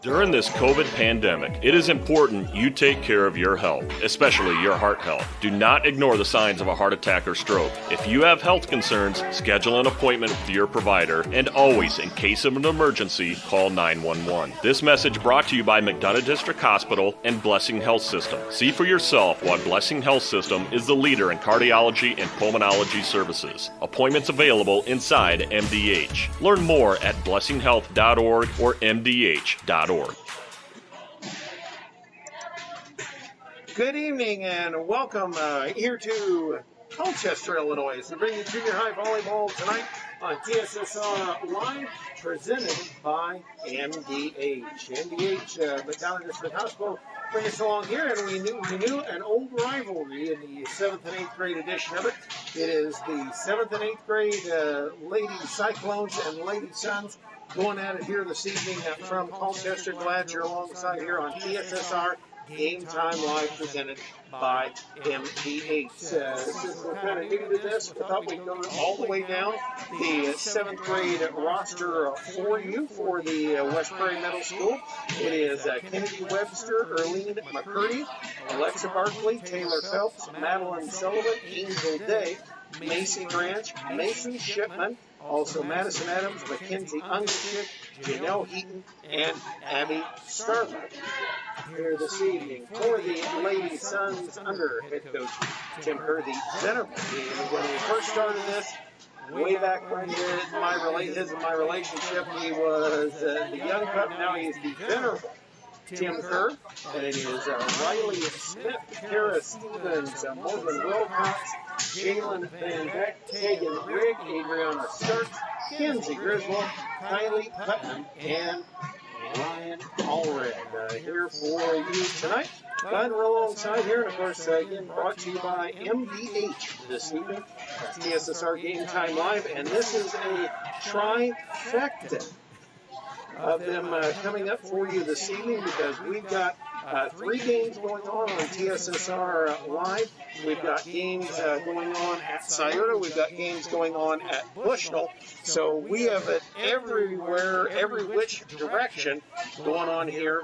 During this COVID pandemic, it is important you take care of your health, especially your heart health. Do not ignore the signs of a heart attack or stroke. If you have health concerns, schedule an appointment with your provider, and always, in case of an emergency, call 911. This message brought to you by McDonough District Hospital and Blessing Health System. See for yourself why Blessing Health System is the leader in cardiology and pulmonology services. Appointments available inside MDH. Learn more at blessinghealth.org or mdh.org. Good evening and welcome here to Colchester, Illinois, to bring you junior high volleyball tonight on TSSR Live, presented by MDH. MDH, McDonough District Hospital, bring us along here, and we knew an old rivalry in the 7th and 8th grade edition of it. It is the 7th and 8th grade Lady Cyclones and Lady Suns going at it here this evening from Colchester. Glad you're alongside here on TSSR Game Time Live, presented by MDH. Since we're kind of new to this, I thought we'd go all the way down the 7th grade roster for you for the West Prairie Middle School. It is Kennedy Webster, Erlene McCurdy, Alexa Barkley, Taylor Phelps, Madeline Sullivan, Angel Day, Macy Branch, Mason Shipman, also Madison Adams, Mackenzie Unstick, Janelle Heaton, and Abby Starbuck here this evening for the Lady Suns under head coach Tim Kerr, the venerable. When we first started this, way back when his and my relationship, he was the young pup. Now he is the venerable Tim Kerr, and it is Riley Smith, Kara Stevens, Morgan Wilcox, Jalen Van Beck, Tegan Rigg, Adriana Starks, Kenzie Griswold, Kylie Putnam, and Ryan Allred here for you tonight. Glad we're alongside here, and of course, again, brought to you by MDH this evening. TSSR Game Time Live, and this is a trifecta of them coming up for you this evening, because we've got 3 games going on TSSR Live. We've got games going on at Scioto. We've got games going on at Bushnell. So we have it everywhere, every which direction going on here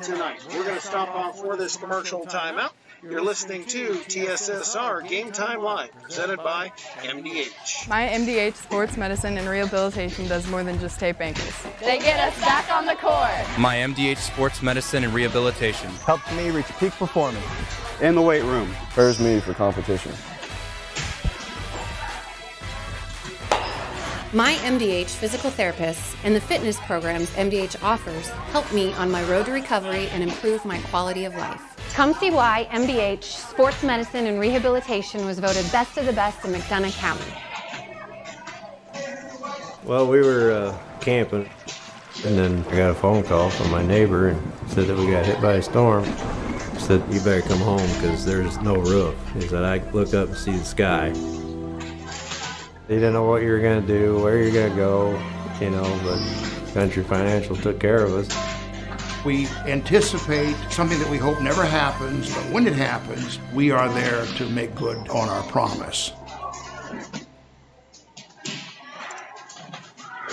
tonight. We're going to stop off for this commercial timeout. You're listening to TSSR Game Time Live, presented by MDH. My MDH Sports Medicine and Rehabilitation does more than just tape ankles. They get us back on the court. My MDH Sports Medicine and Rehabilitation helped me reach peak performance in the weight room. Prepares me for competition. My MDH physical therapists and the fitness programs MDH offers help me on my road to recovery and improve my quality of life. Come see why MDH Sports Medicine and Rehabilitation was voted best of the best in McDonough County. Well, we were camping, and then I got a phone call from my neighbor and said that we got hit by a storm. He said, "You better come home because there's no roof." He said, "I look up and see the sky." He didn't know what you were going to do, where you're going to go, but Country Financial took care of us. We anticipate something that we hope never happens, but when it happens, we are there to make good on our promise.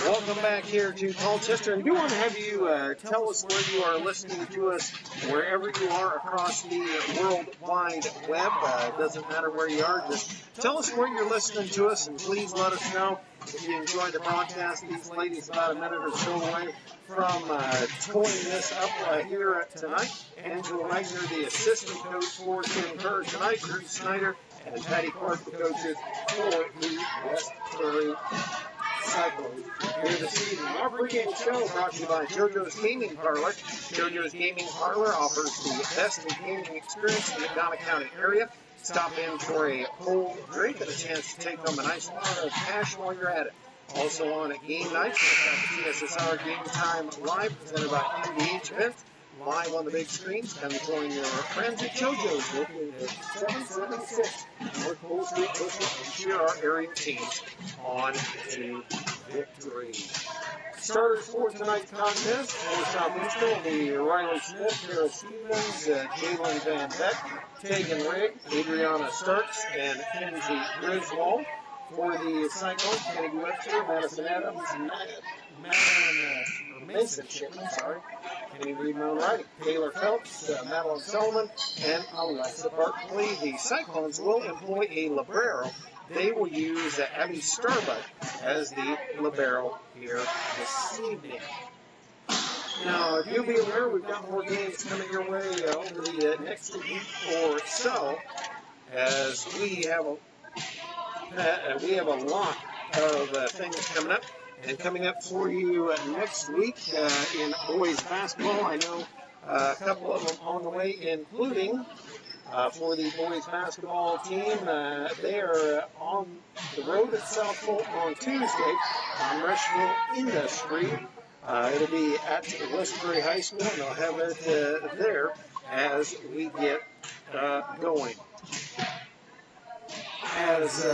Welcome back here to Colchester, and we want to have you tell us where you are listening to us, wherever you are across the World Wide Web. It doesn't matter where you are, just tell us where you're listening to us, and please let us know if you enjoy the broadcast. These ladies about a minute or so away from towing this up here tonight. Angela Wagner, the assistant coach for Tim Kerr tonight, Drew Snyder and Patty Clark, the coaches for the West Prairie Cyclones here this evening. Our pregame show brought to you by JoJo's Gaming Parlor. JoJo's Gaming Parlor offers the best in gaming experience in the McDonough County area. Stop in for a cold drink and a chance to take home a nice lot of cash while you're at it. Also on at game nights, we've got the TSSR Game Time Live, presented by MDH Events. Live on the big screens, come join your friends at JoJo's, located at 776 North Pole Street, Bushnell, and cheer our area teams on to victory. Starters for tonight's contest for Southeastern will be Riley Smith, Kara Stevens, Jalen Van Beck, Tegan Rigg, Adriana Starks, and Kenzie Griswold. For the Cyclones, Kennedy Webster, Madison Adams, Mason Chipman, Kenny Reed Moonwright, Taylor Phelps, Madeline Sullivan, and Alexa Barkley. The Cyclones will employ a libero. They will use Abby Starbuck as the libero here this evening. Now, if you'll be aware, we've got more games coming your way over the next week or so, as we have a lot of things coming up. And coming up for you next week in boys basketball, I know a couple of them on the way, including for the boys basketball team. They are on the road at South Fulton on Tuesday on Rushville Industry. It'll be at West Prairie High School, and they'll have it there as we get going. As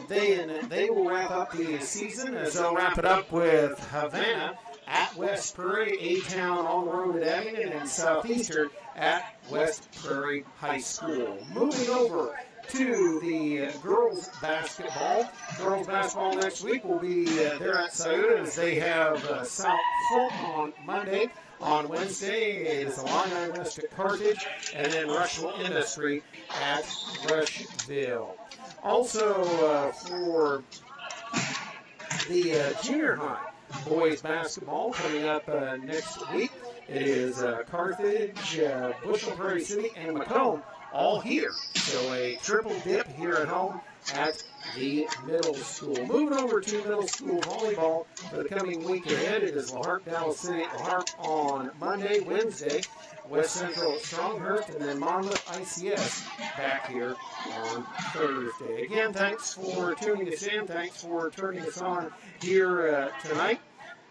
they will wrap up the season, as they'll wrap it up with Havana at West Prairie, A-Town on the road at Abington, and Southeastern at West Prairie High School. Moving over to the girls basketball. Girls basketball next week will be there at Scioto, as they have South Fulton on Monday. On Wednesday, it is Illini West at Carthage, and then Rushville Industry at Rushville. Also, for the junior high boys basketball coming up next week, it is Carthage, Bushel, Prairie City, and Macomb all here. So a triple dip here at home at the middle school. Moving over to middle school volleyball for the coming week ahead, it is La Harpe, Dallas City at La Harpe on Monday, Wednesday, West Central at Stronghurst, and then Monmouth ICS back here on Thursday. Again, thanks for tuning us in. Thanks for turning us on here tonight,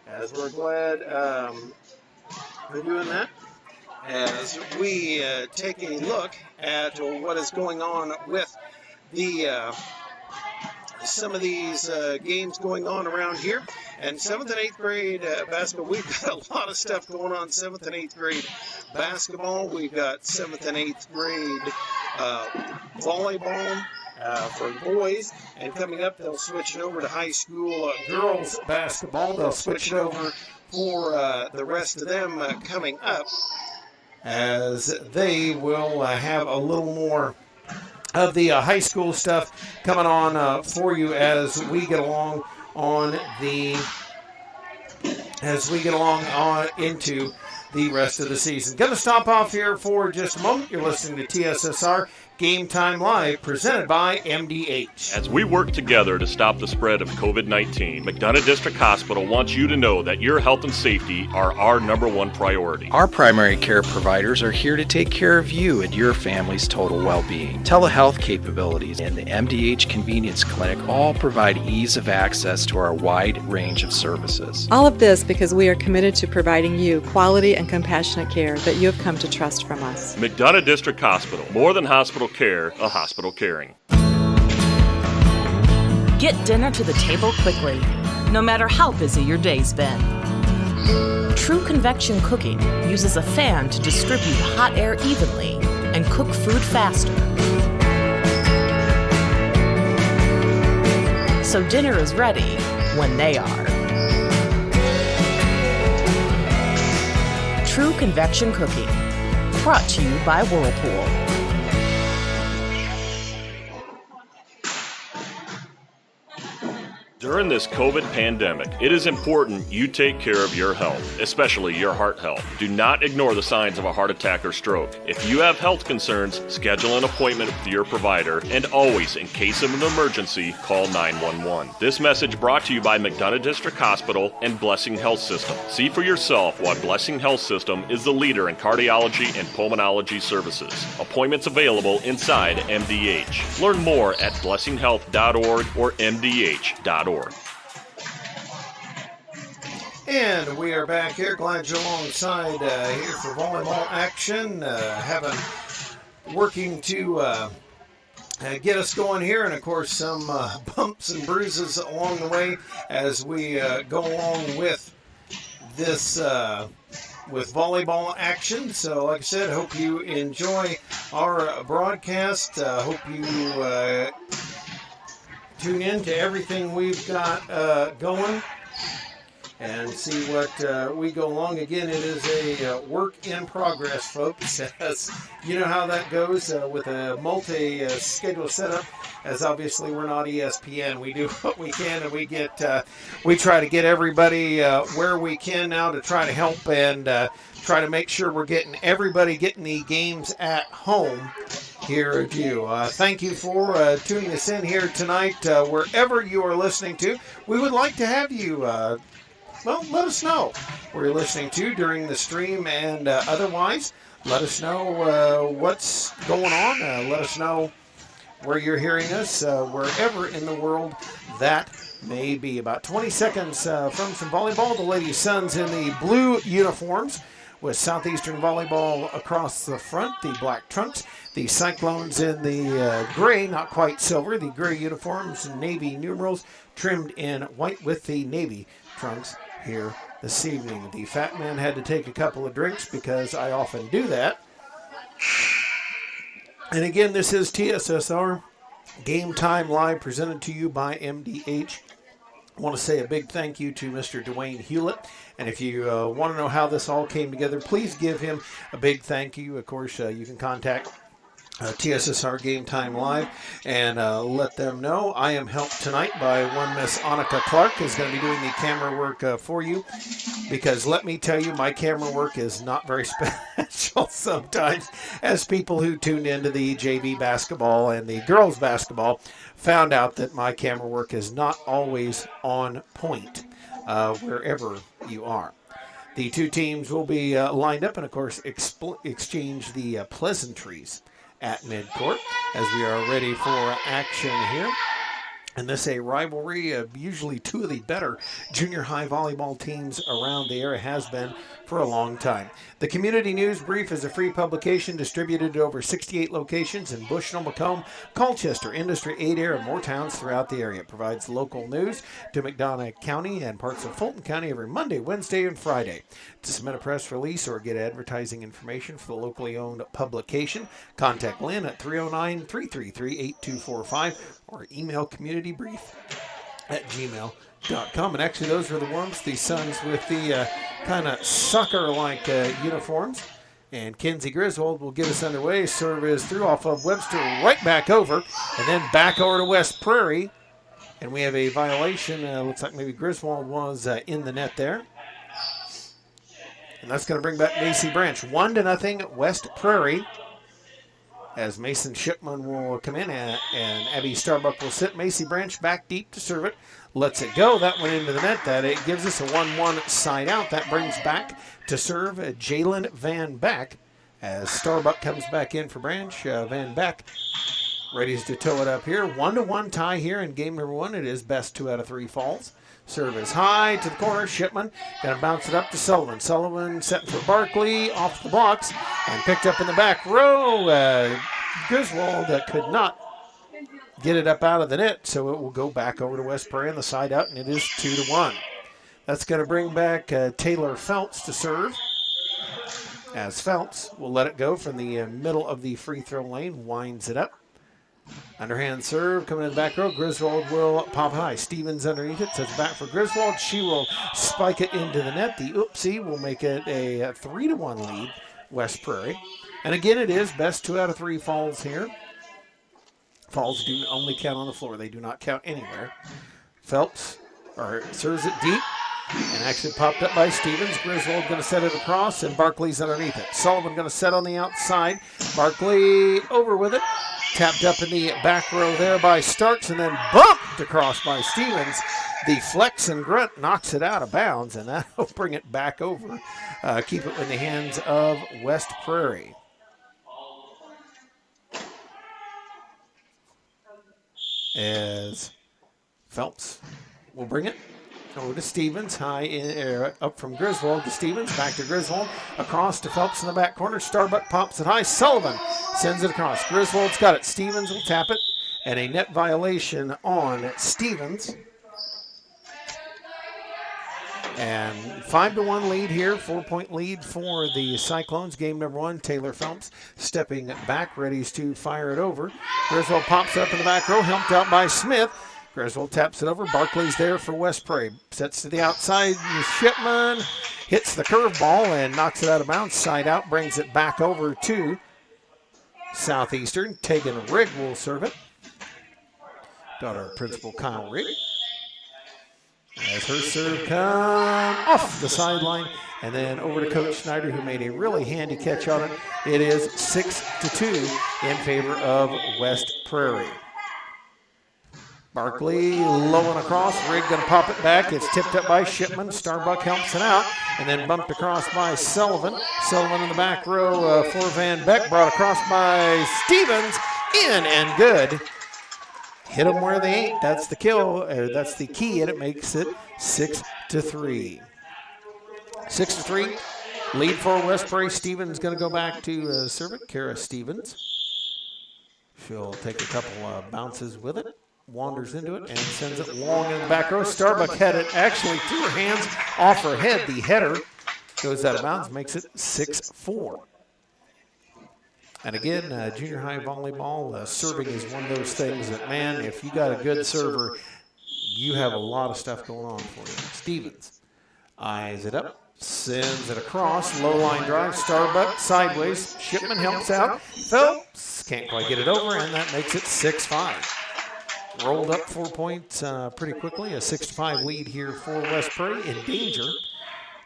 as we're glad we're doing that. As we take a look at what is going on with the some of these games going on around here. And 7th and 8th grade basketball, we've got a lot of stuff going on 7th and 8th grade basketball. We've got 7th and 8th grade volleyball for boys. And coming up, they'll switch it over to high school girls basketball. They'll switch it over for the rest of them coming up, as they will have a little more of the high school stuff coming on for you as we get along into the rest of the season. Going to stop off here for just a moment. You're listening to TSSR Game Time Live, presented by MDH. As we work together to stop the spread of COVID-19, McDonough District Hospital wants you to know that your health and safety are our #1 priority. Our primary care providers are here to take care of you and your family's total well-being. Telehealth capabilities and the MDH Convenience Clinic all provide ease of access to our wide range of services. All of this because we are committed to providing you quality and compassionate care that you have come to trust from us. McDonough District Hospital, more than hospital care, a hospital caring. Get dinner to the table quickly, no matter how busy your day's been. True convection cooking uses a fan to distribute hot air evenly and cook food faster. So dinner is ready when they are. True convection cooking, brought to you by Whirlpool. During this COVID pandemic, it is important you take care of your health, especially your heart health. Do not ignore the signs of a heart attack or stroke. If you have health concerns, schedule an appointment with your provider, and always, in case of an emergency, call 911. This message brought to you by McDonough District Hospital and Blessing Health System. See for yourself why Blessing Health System is the leader in cardiology and pulmonology services. Appointments available inside MDH. Learn more at blessinghealth.org or mdh.org. And we are back here. Glad you're alongside here for volleyball action. Working to get us going here, and of course some bumps and bruises along the way as we go along with this with volleyball action. So like I said, hope you enjoy our broadcast. Hope you tune in to everything we've got going and see what we go along. Again, it is a work in progress, folks. As you know how that goes with a multi-schedule setup. As obviously we're not ESPN, we do what we can, and we try to get everybody where we can now to try to help and try to make sure we're getting everybody getting the games at home here at you. Thank you for tuning us in here tonight, wherever you are listening to. We would like to have you. Let us know where you're listening to during the stream and otherwise. Let us know what's going on. Let us know where you're hearing us, wherever in the world that may be. About 20 seconds from some volleyball. The Lady Suns in the blue uniforms with Southeastern Volleyball across the front, the black trunks. The Cyclones in the gray, not quite silver, the gray uniforms and navy numerals trimmed in white with the navy trunks here this evening. The Fat Man had to take a couple of drinks because I often do that. And again, this is TSSR Game Time Live, presented to you by MDH. I want to say a big thank you to Mr. Dwayne Hewlett. And if you want to know how this all came together, please give him a big thank you. Of course, you can contact TSSR Game Time Live and let them know. I am helped tonight by one Miss Annika Clark, who's going to be doing the camera work for you, because let me tell you, my camera work is not very special sometimes, as people who tuned into the JV basketball and the girls basketball found out that my camera work is not always on point wherever you are. The two teams will be lined up and, of course, exchange the pleasantries at midcourt as we are ready for action here. And this is a rivalry of usually two of the better junior high volleyball teams around the area, has been for a long time. The Community News Brief is a free publication distributed to over 68 locations in Bushnell, Macomb, Colchester, Industry 8 area, and more towns throughout the area. It provides local news to McDonough County and parts of Fulton County every Monday, Wednesday, and Friday. To submit a press release or get advertising information for the locally owned publication, contact Lynn at 309-333-8245 or email communitybrief@gmail.com. And actually, those are the ones, the Suns with the kind of soccer-like uniforms. And Kenzie Griswold will get us underway. Serve is through off of Webster, right back over, and then back over to West Prairie. And we have a violation. Looks like maybe Griswold was in the net there. And that's going to bring back Macy Branch. 1-0 West Prairie, as Mason Shipman will come in and Abby Starbuck will sit. Macy Branch back deep to serve it. Lets it go. That went into the net. That it gives us a 1-1 side out. That brings back to serve Jalen Van Beck as Starbuck comes back in for Branch. Van Beck ready to tow it up here. 1-1 tie here in game number one. It is best 2 out of 3 falls. Serve is high to the corner. Shipman going to bounce it up to Sullivan. Sullivan setting for Barkley off the blocks and picked up in the back row. Griswold could not get it up out of the net, so it will go back over to West Prairie on the side out, and it is 2-1. That's going to bring back Taylor Phelps to serve, as Phelps will let it go from the middle of the free throw lane, winds it up. Underhand serve coming in the back row. Griswold will pop high. Stevens underneath it. Sets back for Griswold. She will spike it into the net. The oopsie will make it a 3-1 lead, West Prairie. And again, it is best 2 out of 3 falls here. Falls do only count on the floor. They do not count anywhere. Phelps serves it deep and actually popped up by Stevens. Griswold going to set it across, and Barkley's underneath it. Sullivan going to set on the outside. Barkley over with it. Tapped up in the back row there by Starks, and then bumped across by Stevens. The flex and grunt knocks it out of bounds, and that'll bring it back over. Keep it in the hands of West Prairie. As Phelps will bring it over to Stevens, high in, up from Griswold to Stevens, back to Griswold, across to Phelps in the back corner. Starbuck pops it high. Sullivan sends it across. Griswold's got it. Stevens will tap it, and a net violation on Stevens. And 5-1 lead here, 4-point lead for the Cyclones. Game number one, Taylor Phelps stepping back, ready to fire it over. Griswold pops up in the back row, helped out by Smith. Griswold taps it over. Barkley's there for West Prairie. Sets to the outside. Shipman hits the curveball and knocks it out of bounds. Side out, brings it back over to Southeastern. Tegan Rigg will serve it. Daughter of Principal Kyle Rigg. As her serve comes off the sideline and then over to Coach Snyder, who made a really handy catch on it. It is 6-2 in favor of West Prairie. Barkley low and across. Rigg going to pop it back. It's tipped up by Shipman. Starbuck helps it out and then bumped across by Sullivan. Sullivan in the back row for Van Beck. Brought across by Stevens. In and good. Hit them where they ain't. That's the kill. That's the key, and it makes it 6-3. 6-3. Lead for West Prairie. Stevens going to go back to serve it. Kara Stevens. She'll take a couple bounces with it. Wanders into it and sends it long in the back row. Starbuck had it actually through her hands off her head. The header goes out of bounds, makes it 6-4. And again, junior high volleyball, serving is one of those things that, man, if you got a good server, you have a lot of stuff going on for you. Stevens eyes it up, sends it across, low line drive, Starbuck sideways. Shipman helps out. Phelps can't quite get it over, and that makes it 6-5. Rolled up 4 points pretty quickly. A 6-5 lead here for West Prairie. In danger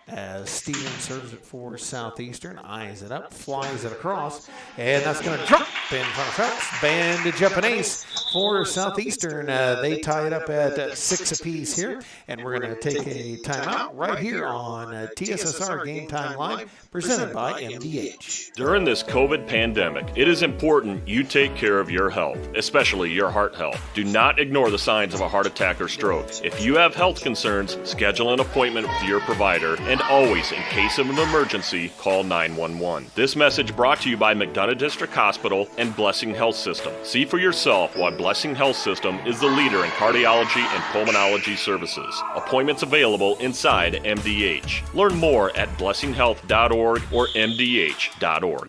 as Stevens serves it for Southeastern. Eyes it up, flies it across, and that's going to drop in front of Phelps. Bandage up an ace for Southeastern. They tie it up at 6 apiece here, and we're going to take a timeout right here on TSSR Game Time Live, presented by MDH. During this COVID pandemic, it is important you take care of your health, especially your heart health. Do not ignore the signs of a heart attack or stroke. If you have health concerns, schedule an appointment with your provider, and always, in case of an emergency, call 911. This message brought to you by McDonough District Hospital and Blessing Health System. See for yourself why Blessing Health System is the leader in cardiology and pulmonology services. Appointments available inside MDH. Learn more at blessinghealth.org or mdh.org.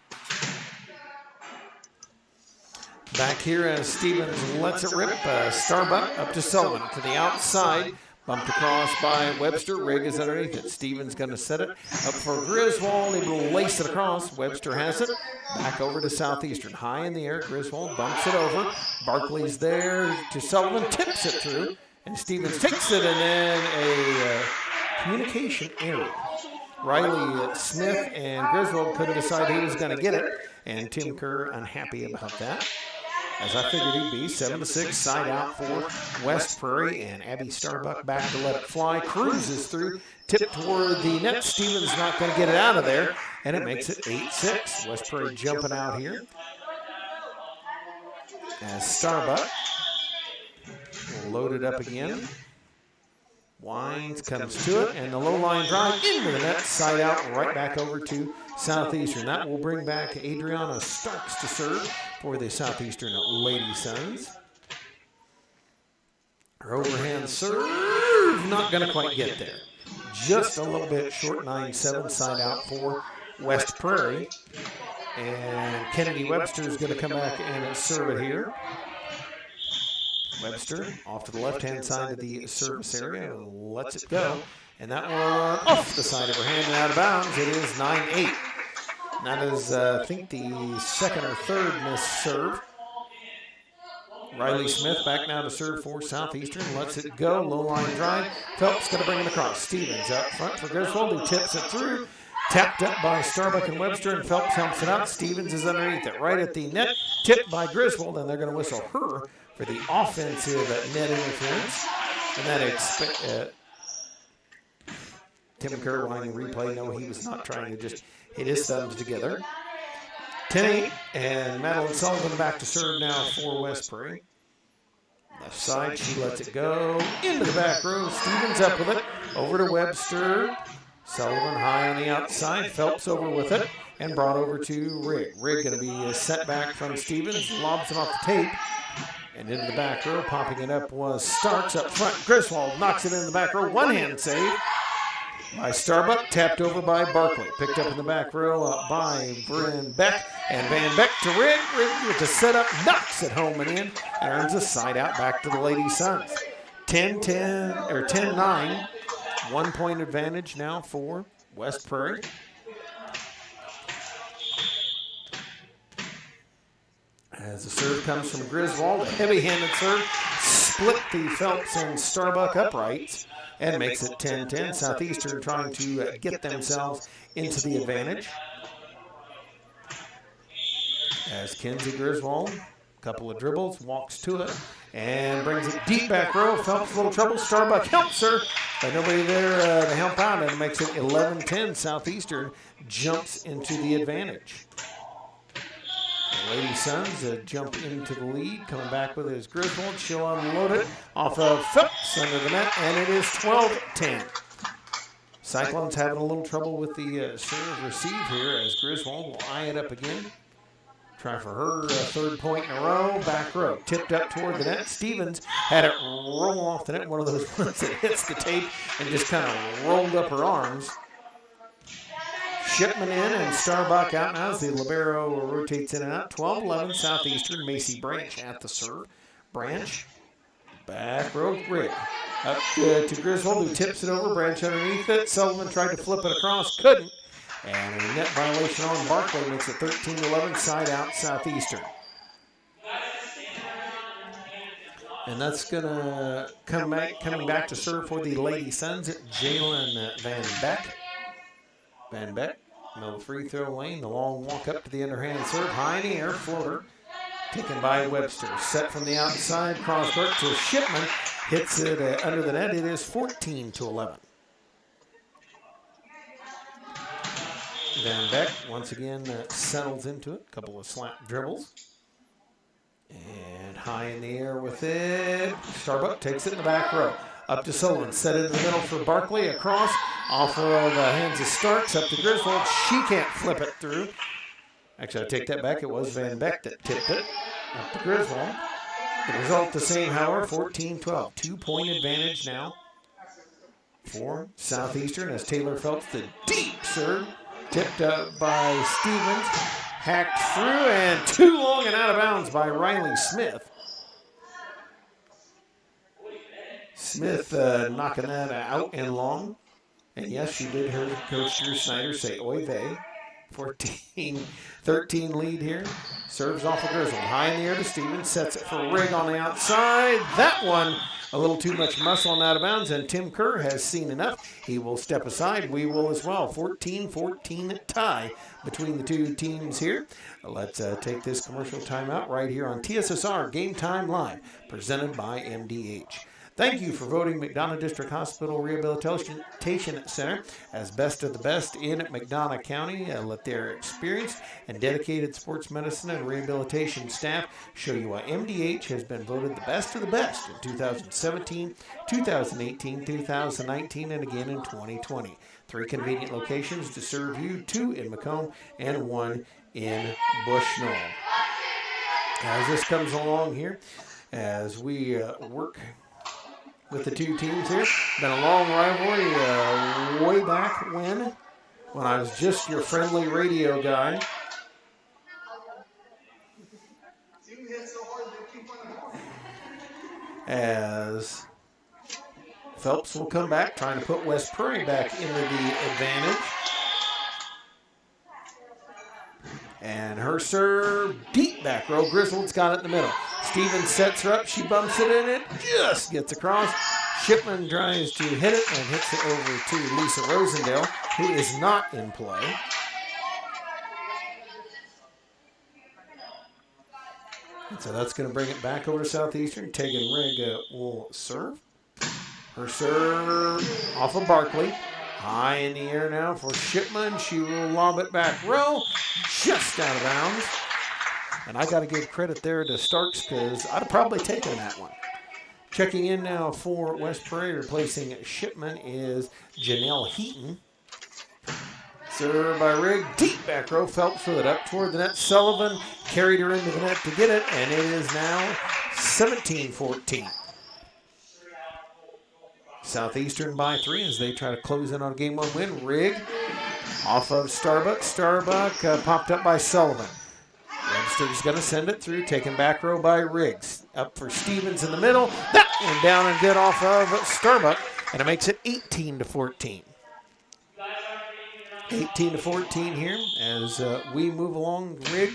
Back here as Stevens lets it rip. Starbuck up to Sullivan to the outside. Bumped across by Webster. Rigg is underneath it. Stevens going to set it up for Griswold. Able to lace it across. Webster has it. Back over to Southeastern. High in the air. Griswold bumps it over. Barkley's there to Sullivan. Tips it through. And Stevens takes it, and then a communication error. Riley Smith and Griswold couldn't decide who was going to get it. And Tim Kerr unhappy about that. As I figured he'd be, 7-6, side out for West Prairie, and Abby Starbuck back to let it fly, cruises through, tip toward the net. Stevens not going to get it out of there, and it makes it 8-6. West Prairie jumping out here. As Starbuck will load it up again. Winds, comes to it, and the low line drive into the net, side out, right back over to Southeastern. That will bring back Adriana Starks to serve for the Southeastern Lady Suns. Her overhand serve, not going to quite get there. Just a little bit short, 9-7, side out for West Prairie. And Kennedy Webster is going to come back and serve it here. Webster off to the left-hand side of the service area, lets it go, and that one off the side of her hand and out of bounds. It is 9-8. That is, I think, the second or third missed serve. Riley Smith back now to serve for Southeastern, lets it go, low-line drive. Phelps going to bring it across. Stevens out front for Griswold, who tips it through. Tapped up by Starbuck and Webster, and Phelps helps it out. Stevens is underneath it, right at the net, tipped by Griswold, and they're going to whistle her for the offensive net interference. And that Tim Kerr wanting replay. No, he was not trying to just hit his thumbs together. 10-8, and Madeline Sullivan back to serve now for West Prairie. Left side, she lets it go into the back row. Stevens up with it, over to Webster. Sullivan high on the outside, Phelps over with it, and brought over to Rigg. Rigg going to be set back from Stevens, lobs it off the tape. And into the back row, popping it up was Starks up front. Griswold knocks it in the back row. One-hand save by Starbuck, tapped over by Barkley. Picked up in the back row by Bryn Beck. And Van Beck to Rigg. Rigg with the setup, knocks it home and in. And earns a side out back to the Lady Suns. 10-10 or 10-9. 1 point advantage now for West Prairie. As the serve comes from Griswold, a heavy-handed serve, split the Phelps and Starbuck uprights and makes it 10-10. Southeastern trying to get themselves into the advantage. As Kenzie Griswold, a couple of dribbles, walks to it and brings it deep back row. Phelps a little trouble. Starbuck helps her, but nobody there to help out, and it makes it 11-10. Southeastern jumps into the advantage. The Lady Suns jump into the lead. Coming back with it is Griswold. She'll unload it off of Phelps under the net, and it is 12-10. Cyclones having a little trouble with the serve receive here as Griswold will eye it up again. Try for her third point in a row. Back row. Tipped up toward the net. Stevens had it roll off the net. One of those ones that hits the tape and just kind of rolled up her arms. Shipman in and Starbuck out now as the libero rotates in and out. 12-11 Southeastern. Macy Branch at the serve. Branch. Back row. Rick. Up to Griswold, who tips it over. Branch underneath it. Sullivan tried to flip it across. Couldn't. And a net violation on Barkley makes it 13-11, side out Southeastern. And that's going to coming back to serve for the Lady Suns, Jalen Van Beck. Van Beck, middle free throw lane, the long walk up to the underhand serve, high in the air, floater, taken by Webster. Set from the outside, cross court to Shipman, hits it under the net. It is 14-11. Van Beck once again settles into it. A couple of slap dribbles. And high in the air with it. Starbuck takes it in the back row. Up to Sullivan. Set it in the middle for Barkley. Across. Off of the hands of Starks. Up to Griswold. She can't flip it through. Actually, I take that back. It was Van Beck that tipped it. Up to Griswold. The result the same, however, 14-12. 2 point advantage now for Southeastern as Taylor Phelps the deep serve. Tipped up by Stevens, hacked through, and too long and out of bounds by Riley Smith. Smith knocking that out and long. And yes, she did hear Coach Drew Snyder say, oy vey. 14-13 lead here. Serves off of Griswold. High in the air to Stevens. Sets it for Rigg on the outside. That one, a little too much muscle and out of bounds. And Tim Kerr has seen enough. He will step aside. We will as well. 14-14 tie between the two teams here. Let's take this commercial timeout right here on TSSR Game Time Live, presented by MDH. Thank you for voting McDonough District Hospital Rehabilitation Center as best of the best in McDonough County. Let their experienced and dedicated sports medicine and rehabilitation staff show you why MDH has been voted the best of the best in 2017, 2018, 2019, and again in 2020. 3 convenient locations to serve you, 2 in Macomb and 1 in Bushnell. As this comes along here, as we work with the two teams here. Been a long rivalry way back when I was just your friendly radio guy. As Phelps will come back, trying to put West Prairie back into the advantage. And her serve, deep back row. Griswold's got it in the middle. Stevens sets her up. She bumps it in. It just gets across. Shipman tries to hit it and hits it over to Lisa Rosendale, who is not in play. And so that's going to bring it back over to Southeastern. Tegan Rigg will serve. Her serve off of Barkley. High in the air now for Shipman. She will lob it back row. Just out of bounds. And I got to give credit there to Starks because I'd have probably taken that one. Checking in now for West Prairie, replacing Shipman, is Janelle Heaton. Served by Rigg, deep back row. Phelps with it up toward the net. Sullivan carried her into the net to get it, and it is now 17-14. Southeastern by 3 as they try to close in on a game 1 win. Rigg off of Starbuck. Starbuck popped up by Sullivan. Webster's going to send it through, taken back row by Riggs. Up for Stevens in the middle. That and down and good off of Starbuck, and it makes it 18-14. 18-14 here as we move along. Rigg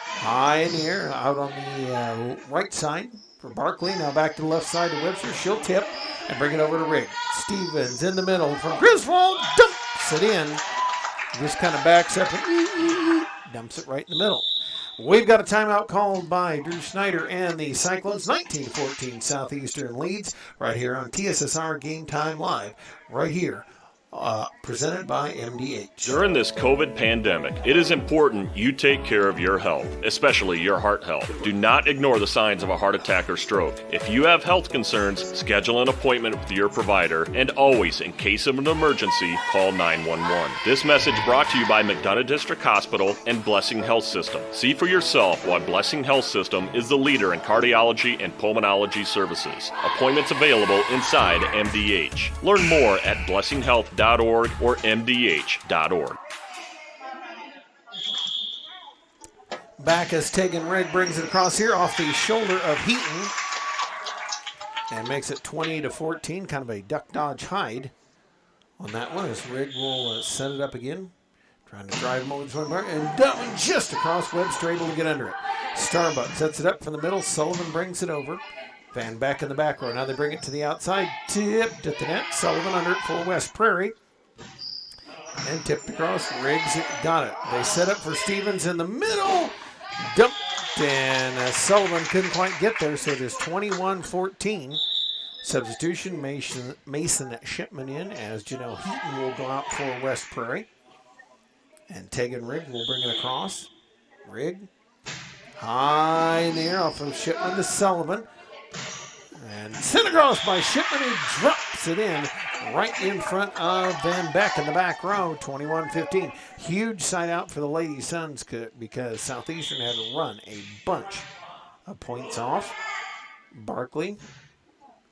high in the air, out on the right side for Barkley. Now back to the left side to Webster. She'll tip and bring it over to Rigg. Stevens in the middle from Griswold. Dumps it in. Just kind of backs up and dumps it right in the middle. We've got a timeout called by Drew Snyder and the Cyclones. 19-14 Southeastern leads right here on TSSR Game Time Live. Right here. Presented by MDH. During this COVID pandemic, it is important you take care of your health, especially your heart health. Do not ignore the signs of a heart attack or stroke. If you have health concerns, schedule an appointment with your provider, and always, in case of an emergency, call 911. This message brought to you by McDonough District Hospital and Blessing Health System. See for yourself why Blessing Health System is the leader in cardiology and pulmonology services. Appointments available inside MDH. Learn more at blessinghealth.org or mdh.org. Back as Tegan Rigg brings it across here off the shoulder of Heaton and makes it 20-14, kind of a duck dodge hide on that one as Rigg will set it up again, trying to drive him over the bar, and that one just across. Webster able to get under it. Starbuck sets it up from the middle. Sullivan brings it over. Van back in the back row. Now they bring it to the outside. Tipped at the net. Sullivan under it for West Prairie. And tipped across. Riggs got it. They set up for Stevens in the middle. Dumped. And Sullivan couldn't quite get there. So it is 21-14. Substitution. Mason Shipman in as Janelle Heaton will go out for West Prairie. And Tegan Rigg will bring it across. Rigg. High in the air off of Shipman to Sullivan. And sent across by Shipman, who drops it in right in front of Van Beck in the back row, 21-15. Huge side out for the Lady Suns because Southeastern had to run a bunch of points off. Barkley,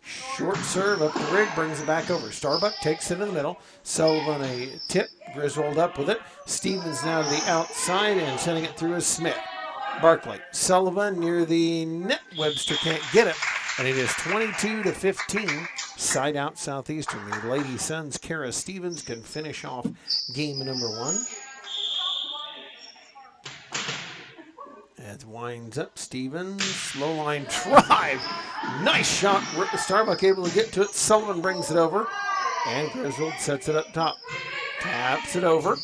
short serve up the Rigg, brings it back over. Starbuck takes it in the middle. Sullivan a tip, Griswold up with it. Stevens now to the outside and sending it through as Smith. Barkley, Sullivan near the net. Webster can't get it. And it is 22-15, side out Southeastern. The Lady Suns, Kara Stevens, can finish off game number one. As winds up, Stevens, slow line drive. Nice shot. Starbuck able to get to it. Sullivan brings it over. And Griswold sets it up top. Taps it over.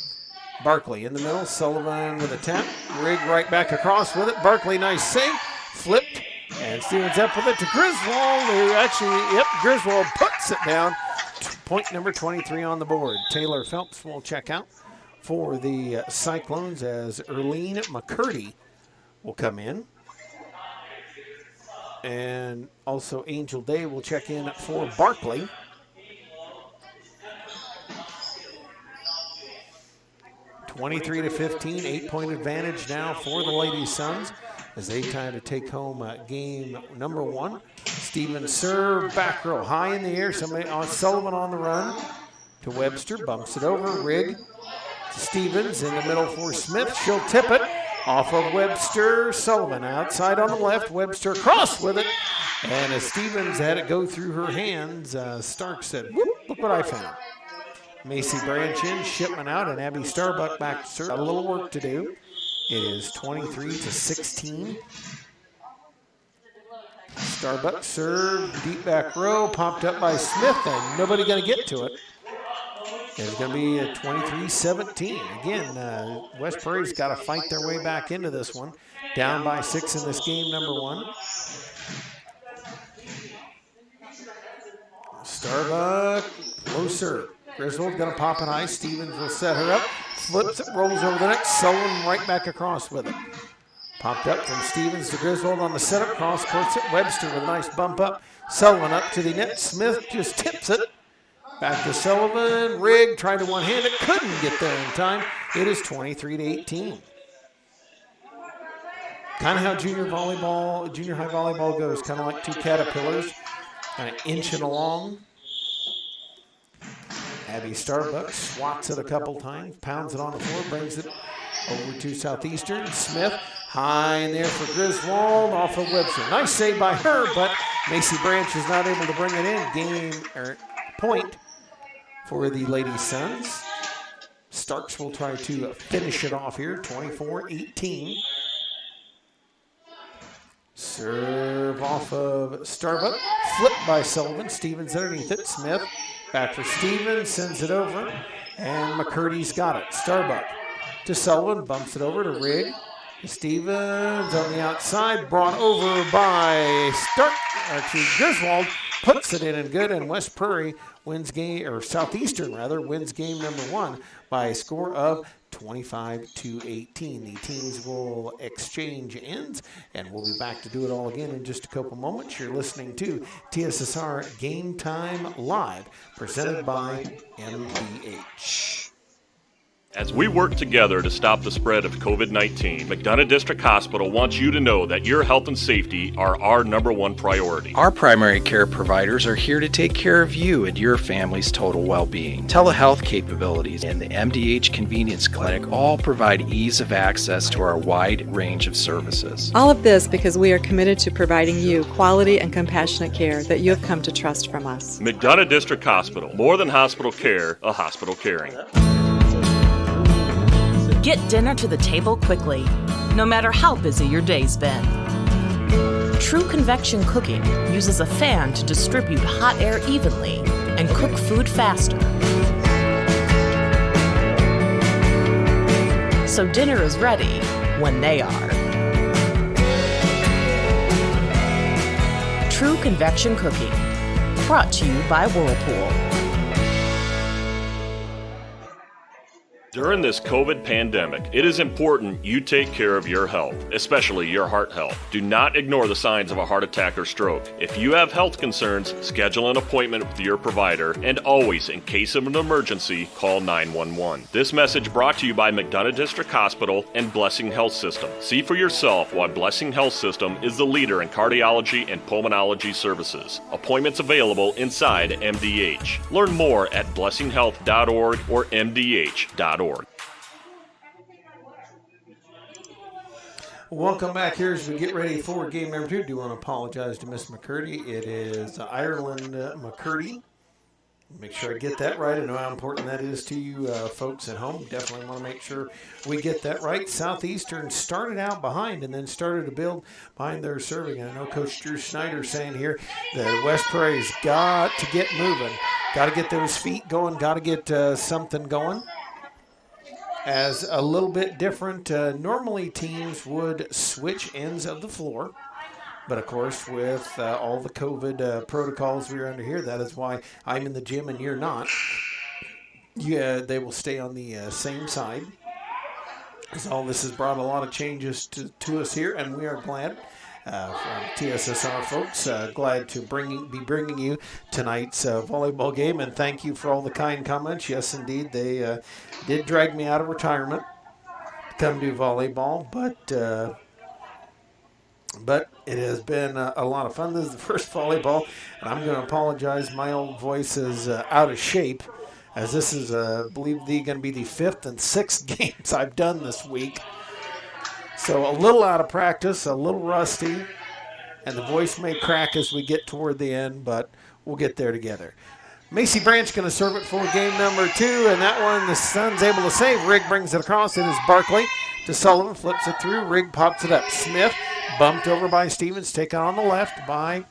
Barkley in the middle. Sullivan with a tap. Rigg right back across with it. Barkley, nice save. Flipped. And Stevens up with it to Griswold, who actually, Griswold puts it down. Point number 23 on the board. Taylor Phelps will check out for the Cyclones as Erlene McCurdy will come in. And also Angel Day will check in for Barkley. (23-15), 8-point advantage now for the Lady Suns as they try to take home game number one. Stevens serve, back row, high in the air. Somebody on Sullivan on the run to Webster, bumps it over. Rigg to Stevens in the middle for Smith. She'll tip it off of Webster. Sullivan outside on the left. Webster across with it. And as Stevens had it go through her hands, Stark said, "Whoop, look what I found." Macy Branch in, Shipman out, and Abby Starbuck back to serve. A little work to do. It is 23-16. Starbuck serve, deep back row, popped up by Smith, and nobody going to get to it. It's going to be a 23-17. Again, West Prairie's got to fight their way back into this one. Down by 6 in this game, number one. Starbuck, low serve. Griswold's going to pop it high. Stevens will set her up. Flips it, rolls over the net. Sullivan right back across with it. Popped up from Stevens to Griswold on the setup. Cross courts it. Webster with a nice bump up. Sullivan up to the net. Smith just tips it. Back to Sullivan. Rigg tried to one-hand it. Couldn't get there in time. It is 23-18. Kind of how junior high volleyball goes. Kind of like two caterpillars. Kind of inching along. Abby Starbuck swats it a couple times, pounds it on the floor, brings it Over to Southeastern. Smith high in there for Griswold off of Webster. Nice save by her, but Macy Branch is not able to bring it in. Point for the Lady Suns. Starks will try to finish it off here, 24-18. Serve off of Starbuck. Flip by Sullivan. Stevens underneath it. Smith back for Stevens. Sends it over. And McCurdy's got it. Starbuck to Sullivan. Bumps it over to Rigg. Stevens on the outside. Brought over by Griswold. Puts it in and good. And West Prairie wins game, or Southeastern rather, wins game number 1 by a score of 25-18. The teams will exchange ends, and we'll be back to do it all again in just a couple moments. You're listening to TSSR Game Time Live, presented by MBH. As we work together to stop the spread of COVID-19, McDonough District Hospital wants you to know that your health and safety are our number 1 priority. Our primary care providers are here to take care of you and your family's total well-being. Telehealth capabilities and the MDH Convenience Clinic all provide ease of access to our wide range of services. All of this because we are committed to providing you quality and compassionate care that you have come to trust from us. McDonough District Hospital, more than hospital care, a hospital caring. Get dinner to the table quickly, no matter how busy your day's been. True convection cooking uses a fan to distribute hot air evenly and cook food faster. So dinner is ready when they are. True convection cooking, brought to you by Whirlpool. During this COVID pandemic, it is important you take care of your health, especially your heart health. Do not ignore the signs of a heart attack or stroke. If you have health concerns, schedule an appointment with your provider, and always, in case of an emergency, call 911. This message brought to you by McDonough District Hospital and Blessing Health System. See for yourself why Blessing Health System is the leader in cardiology and pulmonology services. Appointments available inside MDH. Learn more at blessinghealth.org or mdh.org. Welcome back here as we get ready for game number 2. Do want to apologize to Miss McCurdy. It is Ireland McCurdy. Make sure I get that right. I know how important that is to you folks at home. Definitely want to make sure we get that right. Southeastern started out behind and then started to build behind their serving. And I know Coach Drew Snyder saying here that West Prairie's got to get moving. Got to get those feet going. Got to get something going. As a little bit different, normally teams would switch ends of the floor. But, of course, with all the COVID protocols we're under here, that is why I'm in the gym and you're not. Yeah, they will stay on the same side. So all this has brought a lot of changes to us here, and we are glad. From TSSR folks, glad to be bringing you tonight's volleyball game, and thank you for all the kind comments. Yes, indeed, they did drag me out of retirement to come do volleyball, but it has been a lot of fun. This is the first volleyball, and I'm going to apologize. My old voice is out of shape, as this is, I believe, going to be the 5th and 6th games I've done this week. So a little out of practice, a little rusty, and the voice may crack as we get toward the end, but we'll get there together. Macy Branch going to serve it for game number 2, and that one the Suns able to save. Rigg brings it across. It is Barkley to Sullivan, flips it through. Rigg pops it up. Smith bumped over by Stevens, taken on the left by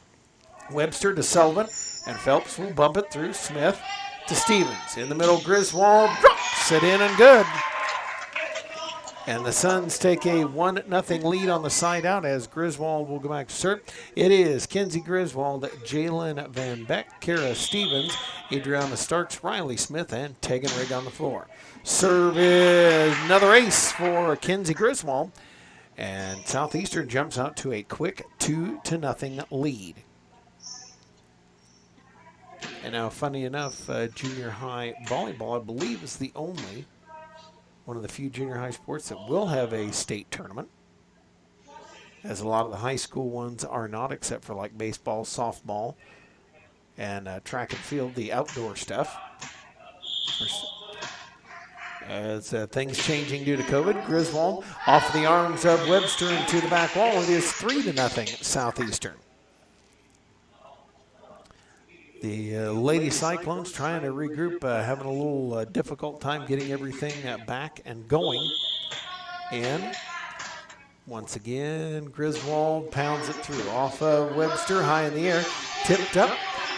Webster to Sullivan, and Phelps will bump it through. Smith to Stevens. In the middle, Griswold drops it in and good. And the Suns take a 1-0 lead on the side out as Griswold will go back to serve. It is Kenzie Griswold, Jalen Van Beck, Kara Stevens, Adriana Starks, Riley Smith, and Tegan Rigg on the floor. Serve is another ace for Kenzie Griswold. And Southeastern jumps out to a quick 2-0 lead. And now, funny enough, junior high volleyball, I believe, is the only one of the few junior high sports that will have a state tournament, as a lot of the high school ones are not, except for like baseball, softball, and track and field, the outdoor stuff. As things changing due to COVID, Griswold off the arms of Webster into the back wall. It is 3-0 Southeastern. The Lady Cyclones trying to regroup, having a little difficult time getting everything back and going. And once again, Griswold pounds it through. Off of Webster, high in the air, tipped up.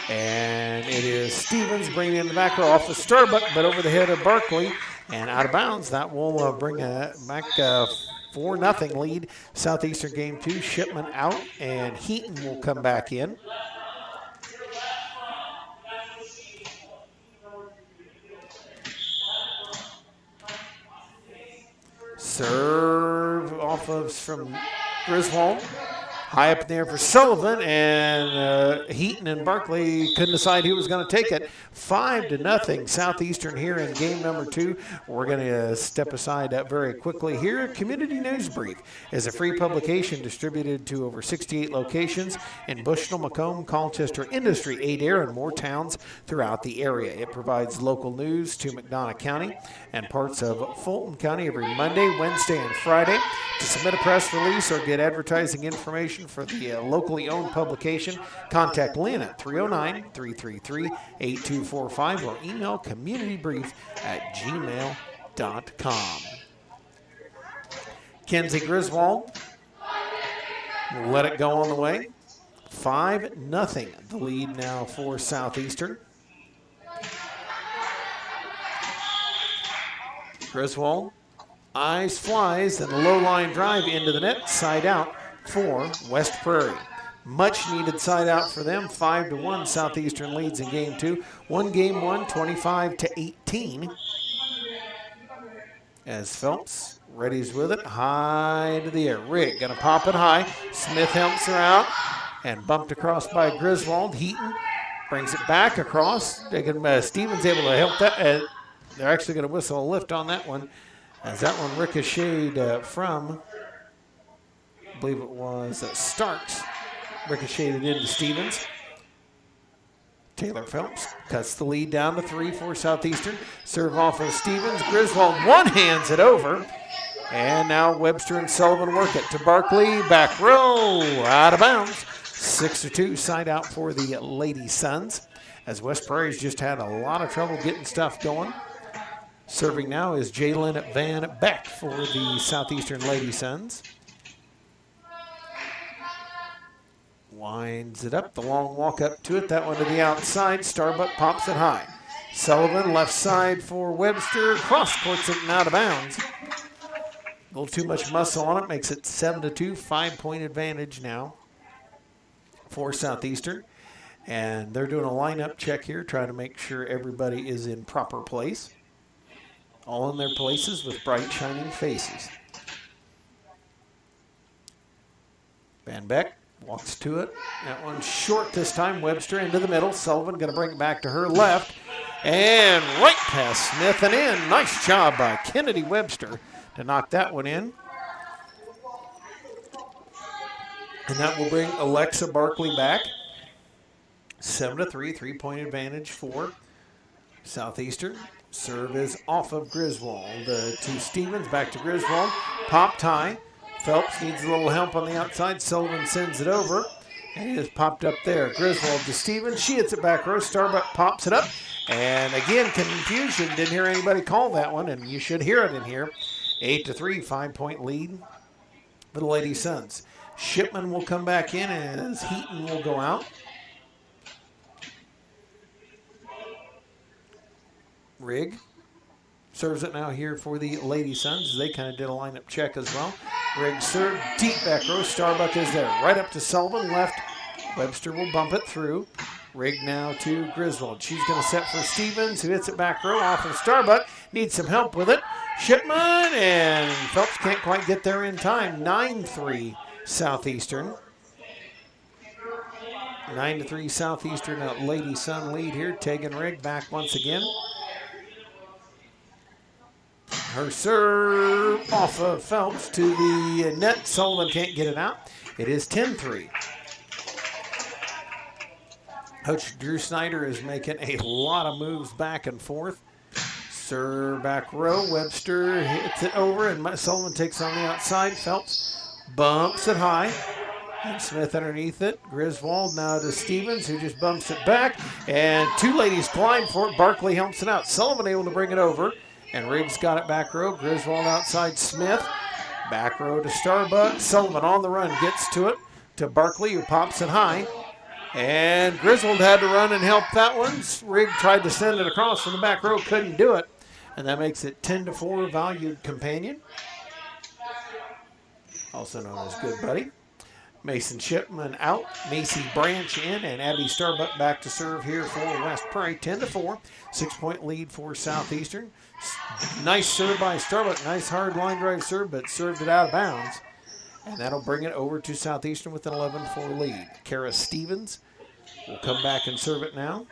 And it is Stevens bringing in the back row off the Starbuck, but over the head of Barkley and out of bounds. That will bring a back 4-0 lead. Southeastern game 2. Shipman out, and Heaton will come back in. Serve off of from Griswold. High up in the air for Sullivan, and Heaton and Barkley couldn't decide who was going to take it. 5-0 Southeastern here in game number 2. We're going to step aside very quickly here. Community News Brief is a free publication distributed to over 68 locations in Bushnell, Macomb, Colchester, Industry, Adair, and more towns throughout the area. It provides local news to McDonough County and parts of Fulton County every Monday, Wednesday, and Friday. To submit a press release or get advertising information for the locally owned publication, contact Lynn at 309-333-8245 or email communitybrief@gmail.com. Kenzie Griswold will let it go on the way. 5-0 the lead now for Southeastern. Griswold eyes flies and the low line drive into the net, side out for West Prairie. Much needed side out for them. 5-1 Southeastern leads in game 2. One game 1, 25-18. As Phelps readies with it, high to the air. Rigg gonna pop it high. Smith helps her out and bumped across by Griswold. Heaton brings it back across. Stevens able to help that. They're actually gonna whistle a lift on that one, as that one ricocheted from, I believe it was Starks, ricocheted into Stevens. Taylor Phelps cuts the lead down to 3 for Southeastern. Serve off of Stevens. Griswold one-hands it over. And now Webster and Sullivan work it to Barkley. Back row, out of bounds. 6-2 side out for the Lady Suns, as West Prairie's just had a lot of trouble getting stuff going. Serving now is Jalen Van Beck for the Southeastern Lady Suns. Winds it up, the long walk up to it, that one to the outside. Starbuck pops it high. Sullivan left side for Webster, cross courts it and out of bounds. A little too much muscle on it, makes it 7-2, 5-point advantage now for Southeastern. And they're doing a lineup check here, trying to make sure everybody is in proper place. All in their places with bright, shining faces. Van Beck walks to it. That one's short this time. Webster into the middle. Sullivan going to bring it back to her left. And right past Smith and in. Nice job by Kennedy Webster to knock that one in. And that will bring Alexa Barkley back. 7-3, 3-point advantage for Southeastern. Serve is off of Griswold to Stevens, back to Griswold. Popped high. Phelps needs a little help on the outside. Sullivan sends it over, and it is popped up there. Griswold to Stevens. She hits it back row. Starbuck pops it up. And again, confusion. Didn't hear anybody call that one, and you should hear it in here. 8-3, 5-point lead for the Lady Suns. Shipman will come back in as Heaton will go out. Rigg serves it now here for the Lady Suns. They kind of did a lineup check as well. Rigg served, deep back row. Starbuck is there. Right up to Sullivan, left. Webster will bump it through. Rigg now to Griswold. She's going to set for Stevens, who hits it back row off of Starbuck. Needs some help with it. Shipman, and Phelps can't quite get there in time. 9-3 Southeastern. 9-3 Southeastern Lady Sun lead here. Tegan Rigg back once again. Her serve off of Phelps to the net. Sullivan can't get it out. It is 10-3. Coach Drew Snyder is making a lot of moves back and forth. Serve back row. Webster hits it over, and Sullivan takes on the outside. Phelps bumps it high. And Smith underneath it. Griswold now to Stevens, who just bumps it back. And two ladies climb for it. Barkley helps it out. Sullivan able to bring it over. And Riggs got it back row. Griswold outside Smith. Back row to Starbuck. Sullivan on the run gets to it. To Barkley, who pops it high. And Griswold had to run and help that one. Riggs tried to send it across from the back row. Couldn't do it. And that makes it 10-4 valued companion. Also known as Good Buddy. Mason Shipman out, Macy Branch in, and Abby Starbuck back to serve here for West Prairie. 10-4, 6-point lead for Southeastern. Nice serve by Starbuck, nice hard line drive serve, but served it out of bounds. And that'll bring it over to Southeastern with an 11-4 lead. Kara Stevens will come back and serve it now.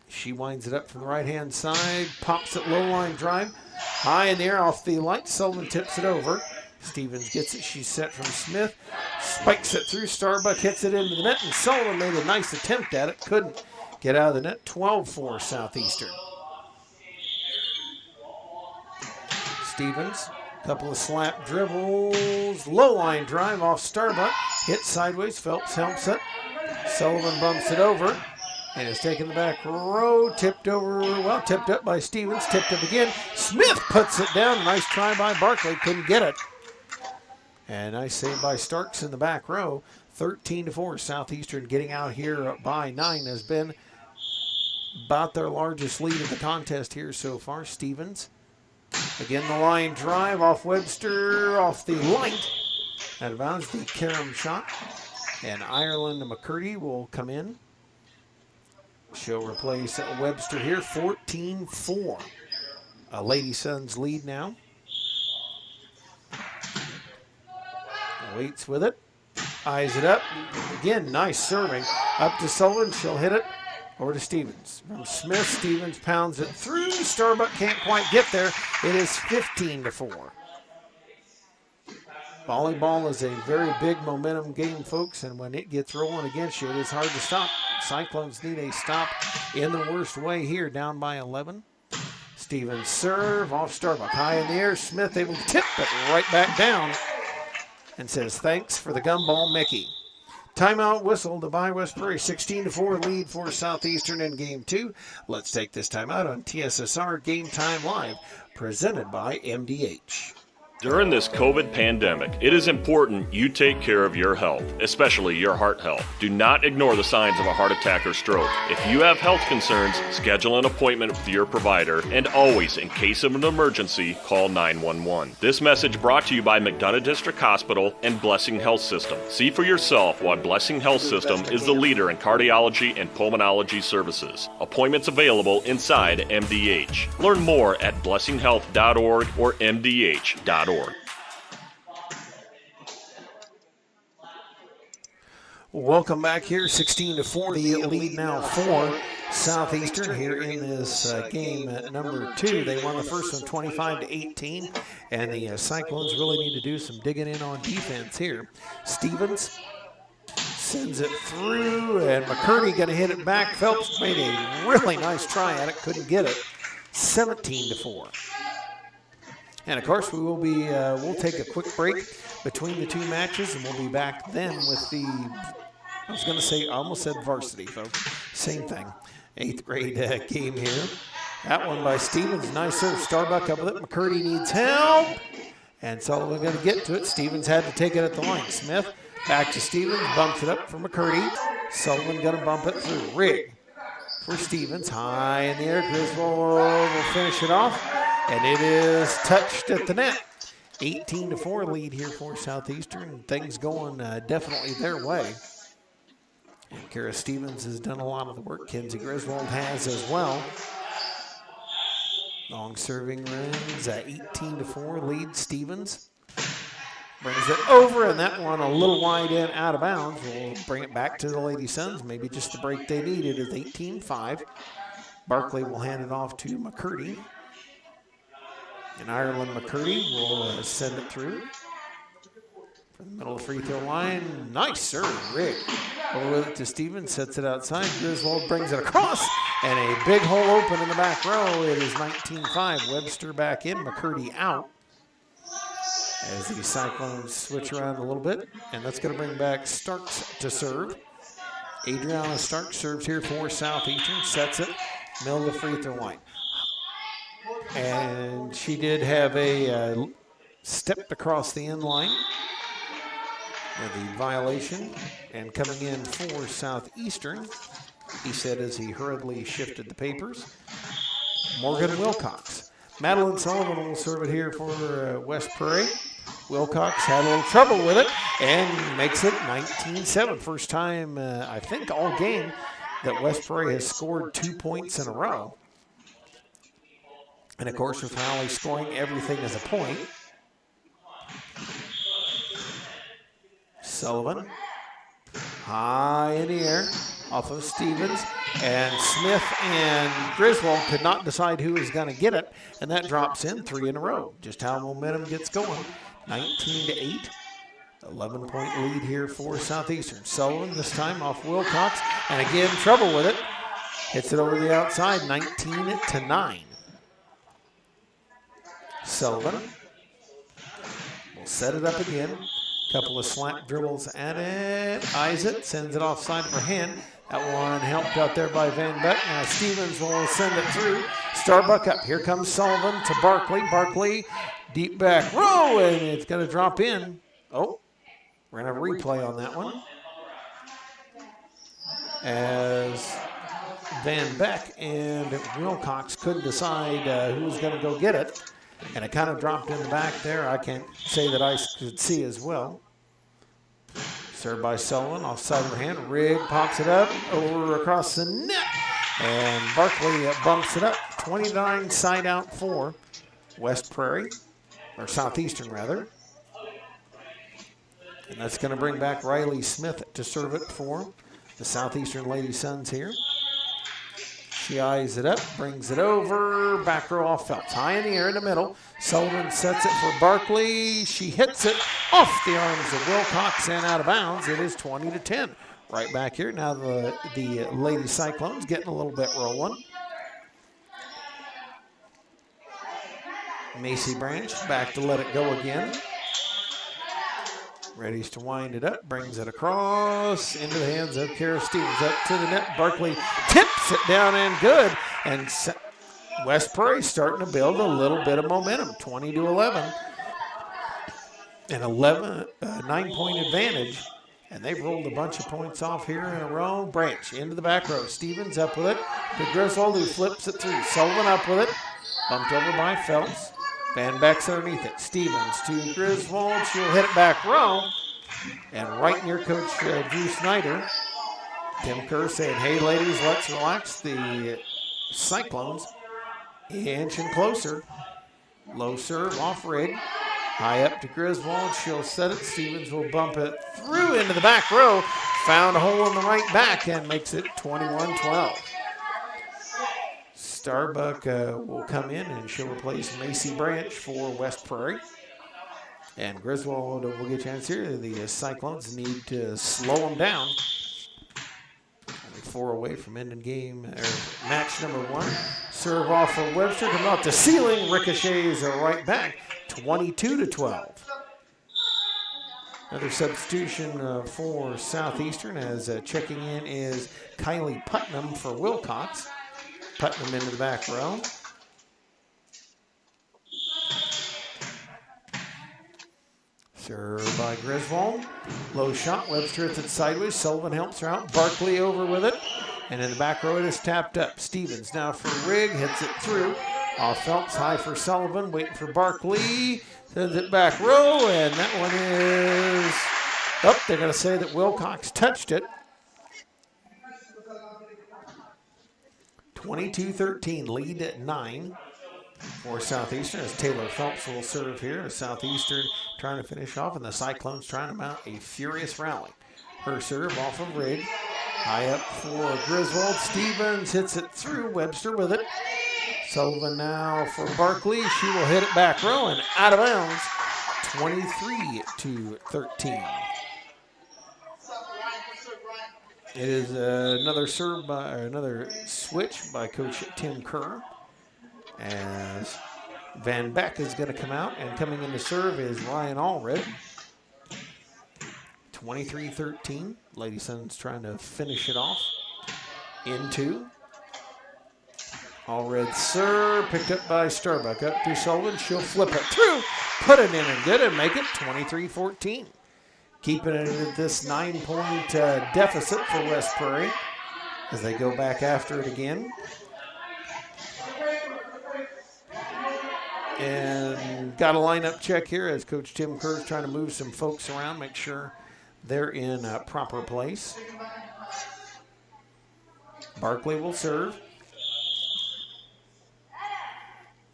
She winds it up from the right-hand side, pops it low line drive, high in the air off the light. Sullivan tips it over. Stevens gets it. She's set from Smith. Spikes it through. Starbuck hits it into the net, and Sullivan made a nice attempt at it. Couldn't get out of the net. 12-4 Southeastern. Stevens, couple of slap dribbles. Low line drive off Starbuck. Hit sideways. Phelps helps it. Sullivan bumps it over. And it's taken the back row, tipped over, well, tipped up by Stevens, tipped up again. Smith puts it down. Nice try by Barkley, couldn't get it. And nice save by Starks in the back row. 13-4, Southeastern getting out here by 9 has been about their largest lead of the contest here so far. Stevens, again the line drive off Webster, off the light. Out of bounds, the Karam shot. And Ireland McCurdy will come in. She'll replace Webster here, 14-4. Lady Suns lead now. Waits with it, eyes it up. Again, nice serving. Up to Sullivan, she'll hit it. Over to Stevens. From Smith, Stevens pounds it through. Starbuck can't quite get there. It is 15-4. Volleyball is a very big momentum game, folks, and when it gets rolling against you, it is hard to stop. Cyclones need a stop in the worst way here, down by 11. Stevens serve off Starbuck. High in the air, Smith able to tip it right back down and says thanks for the gumball, Mickey. Timeout whistled by West Prairie. 16-4 lead for Southeastern in Game 2. Let's take this timeout on TSSR Game Time Live, presented by MDH. During this COVID pandemic, it is important you take care of your health, especially your heart health. Do not ignore the signs of a heart attack or stroke. If you have health concerns, schedule an appointment with your provider, and always, in case of an emergency, call 911. This message brought to you by McDonough District Hospital and Blessing Health System. See for yourself why Blessing Health System is the leader in cardiology and pulmonology services. Appointments available inside MDH. Learn more at blessinghealth.org or mdh.org. Welcome back here, 16-4. The lead now for Southeastern here in this game number 2. They won the first one 25-18, and the Cyclones really need to do some digging in on defense here. Stevens sends it through, and McCurdy going to hit it back. Phelps made a really nice try at it, couldn't get it. 17-4. And of course, we will be. We'll take a quick break between the two matches, and we'll be back then with the. I was going to say, I almost said varsity, folks. Same thing. 8th grade game here. That one by Stevens. Nice serve. Starbuck up with it. McCurdy needs help, and Sullivan going to get to it. Stevens had to take it at the line. Smith back to Stevens. Bumps it up for McCurdy. Sullivan going to bump it through. Rig for Stevens. High in the air. Griswold will finish it off. And it is touched at the net. 18-4 lead here for Southeastern. Things going definitely their way. And Kara Stevens has done a lot of the work. Kenzie Griswold has as well. Long serving runs. 18-4 lead Stevens. Brings it over, and that one a little wide in, out of bounds. We'll bring it back to the Lady Suns. Maybe just the break they need. It is 18-5. Barkley will hand it off to McCurdy. And Ireland McCurdy will send it through. From the middle of the free throw line. Nice serve, Rick. Over with it to Stevens, sets it outside. Griswold brings it across, and a big hole open in the back row. It is 19-5. Webster back in, McCurdy out. As the Cyclones switch around a little bit, and that's going to bring back Starks to serve. Adriana Starks serves here for Southeastern, sets it, middle of the free throw line. And she did have a stepped across the end line. The violation, and coming in for Southeastern, he said as he hurriedly shifted the papers, Morgan Wilcox. Madeline Sullivan will serve it here for West Prairie. Wilcox had a little trouble with it and makes it 19-7. First time, I think, all game that West Prairie has scored 2 points in a row. And, of course, with Raleigh scoring everything as a point. Sullivan, high in the air, off of Stevens, and Smith and Griswold could not decide who was going to get it, and that drops in 3 in a row. Just how momentum gets going. 19-8, 11-point lead here for Southeastern. Sullivan this time off Wilcox, and again trouble with it. Hits it over the outside, 19-9. Sullivan will set it up again. Couple of slant dribbles at it. Eyes it, sends it offside for hand. That one helped out there by Van Beck. Now Stevens will send it through. Starbuck up. Here comes Sullivan to Barkley. Barkley, deep back row, and it's going to drop in. Oh, we're going to have a replay on that one. As Van Beck and Wilcox couldn't decide who was going to go get it. And it kind of dropped in the back there. I can't say that I could see as well. Served by Sullivan, offside of her hand. Rigg pops it up over across the net. And Barkley bumps it up. 29 side out for West Prairie, or Southeastern rather. And that's going to bring back Riley Smith to serve it for the Southeastern Lady Suns here. She eyes it up, brings it over, back row off Phelps. High in the air in the middle. Sullivan sets it for Barkley. She hits it off the arms of Wilcox and out of bounds. It is 20-10. Right back here. Now the Lady Cyclones getting a little bit rolling. Macy Branch back to let it go again. Ready to wind it up, brings it across into the hands of Kara Stevens. Up to the net, Barkley tips it down and good. And West Prairie starting to build a little bit of momentum, 20-11. An 9-point advantage. And they've rolled a bunch of points off here in a row. Branch into the back row. Stevens up with it to Griswold, who flips it through. Sullivan up with it. Bumped over by Phelps. Van Beck's underneath it. Stevens to Griswold. She'll hit it back row. And right near Coach Drew Snyder, Tim Kerr saying, hey, ladies, let's relax. The Cyclones inching closer. Low serve off Rigg. High up to Griswold. She'll set it. Stevens will bump it through into the back row. Found a hole in the right back and makes it 21-12. Starbuck will come in and she'll replace Macy Branch for West Prairie. And Griswold will get a chance here. The Cyclones need to slow them down. Only 4 away from ending game, or match number 1. Serve off for Webster, come out the ceiling. Ricochets are right back, 22-12. Another substitution for Southeastern as checking in is Kylie Putnam for Wilcox. Putnam into the back row. Served by Griswold. Low shot. Webster hits it sideways. Sullivan helps her out. Barkley over with it. And in the back row it is tapped up. Stevens now for Rigg. Hits it through. Off Phelps. High for Sullivan. Waiting for Barkley. Sends it back row. And that one is... Oh, they're going to say that Wilcox touched it. 22-13, lead at 9 for Southeastern as Taylor Phelps will serve here. Southeastern trying to finish off, and the Cyclones trying to mount a furious rally. Her serve off of Rigg. High up for Griswold. Stevens hits it through. Webster with it. Sullivan now for Barkley. She will hit it back row and out of bounds. 23-13. It is another switch by Coach Tim Kerr, as Van Beck is going to come out, and coming in to serve is Ryan Allred. 23-13. Lady Suns trying to finish it off. Into Allred serve, picked up by Starbuck. Up to Sullivan. She'll flip it through, put it in and good, and make it 23-14. Keeping it at this 9-point deficit for West Prairie as they go back after it again. And got a lineup check here as Coach Tim Kerr is trying to move some folks around, make sure they're in a proper place. Barkley will serve.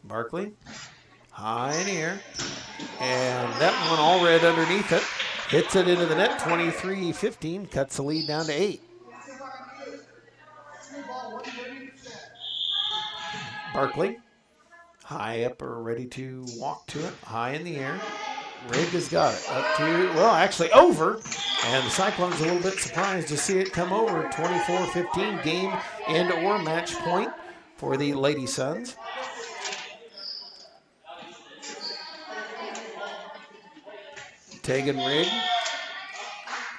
Barkley, high in the air. And that one Allred underneath it. Hits it into the net, 23-15, cuts the lead down to 8. Barkley, high up or ready to walk to it, high in the air. Rigg has got it up to, well, actually over. And the Cyclones a little bit surprised to see it come over. 24-15, game and or match point for the Lady Suns. Tegan Rigg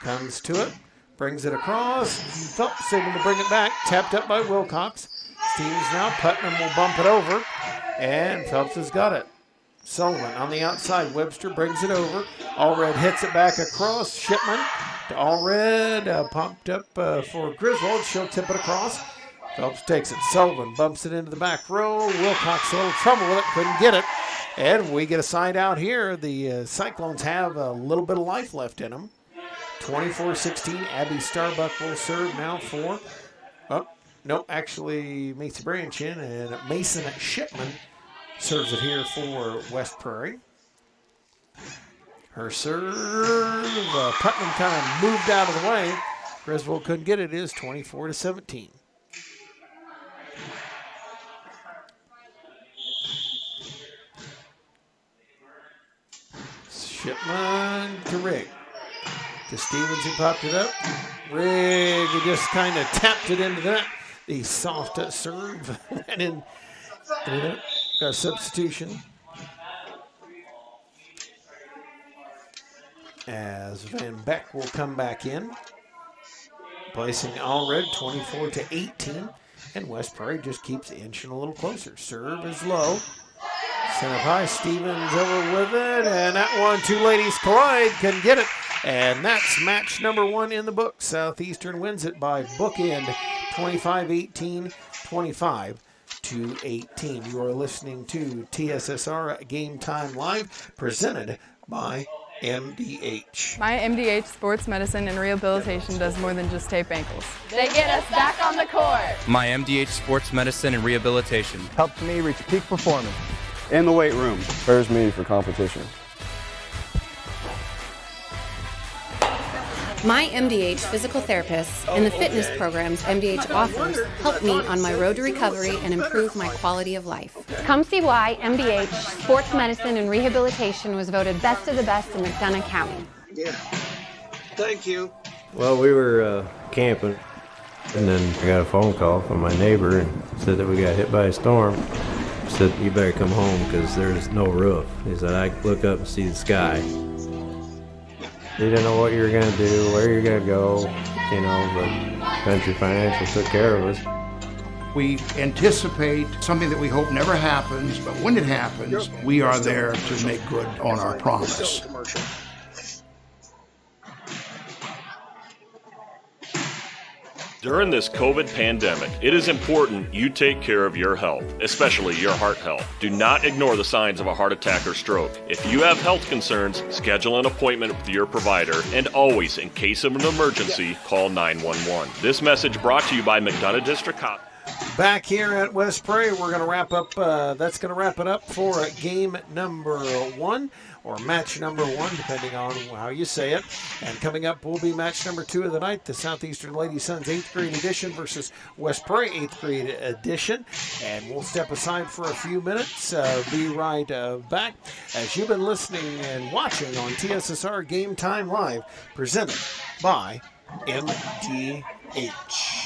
comes to it, brings it across. Phelps able to bring it back, tapped up by Wilcox. Stevens now, Putnam will bump it over, and Phelps has got it. Sullivan on the outside, Webster brings it over. Allred hits it back across. Shipman to Allred, pumped up for Griswold. She'll tip it across. Phelps takes it. Sullivan bumps it into the back row. Wilcox a little trouble with it, couldn't get it. And we get a side out here. The Cyclones have a little bit of life left in them. 24-16. Abby Starbuck will serve now for, actually Macy Branchin, and Mason Shipman serves it here for West Prairie. Her serve, Putnam kind of moved out of the way. Griswold couldn't get it. It is 24-17. Shipman to Rigg. To Stevens, who popped it up. Rigg just kind of tapped it into that. The soft serve. And then got a substitution. As Van Beck will come back in. Placing Allred 24-18. And West Prairie just keeps inching a little closer. Serve is low. Sent up high, Stevens over with it, and that one, two ladies collide, couldn't get it. And that's match number 1 in the book. Southeastern wins it by bookend, 25-18, 25-18. You are listening to TSSR Game Time Live, presented by MDH. My MDH Sports Medicine and Rehabilitation does more than just tape ankles. They get us back on the court. My MDH Sports Medicine and Rehabilitation helps me reach peak performance. In the weight room, prepares me for competition. My MDH physical therapists and the fitness programs MDH offers help me on my road to recovery and improve my quality of life. Come see why MDH Sports Medicine and Rehabilitation was voted best of the best in McDonough County. Yeah. Thank you. Well, we were camping, and then I got a phone call from my neighbor and said that we got hit by a storm. Said, you better come home because there's no roof. He said, I look up and see the sky. You didn't know what you were going to do, where you're going to go, but Country Financial took care of us. We anticipate something that we hope never happens, but when it happens, we are there to make good on our promise. During this COVID pandemic, it is important you take care of your health, especially your heart health. Do not ignore the signs of a heart attack or stroke. If you have health concerns, schedule an appointment with your provider, and always, in case of an emergency, call 911. This message brought to you by McDonough District Hospital. Back here at West Prairie, we're going to wrap up. That's going to wrap it up for game number 1. Or match number 1, depending on how you say it. And coming up will be match number 2 of the night, the Southeastern Lady Suns 8th grade edition versus West Prairie 8th grade edition. And we'll step aside for a few minutes, be right back. As you've been listening and watching on TSSR Game Time Live, presented by MDH. H.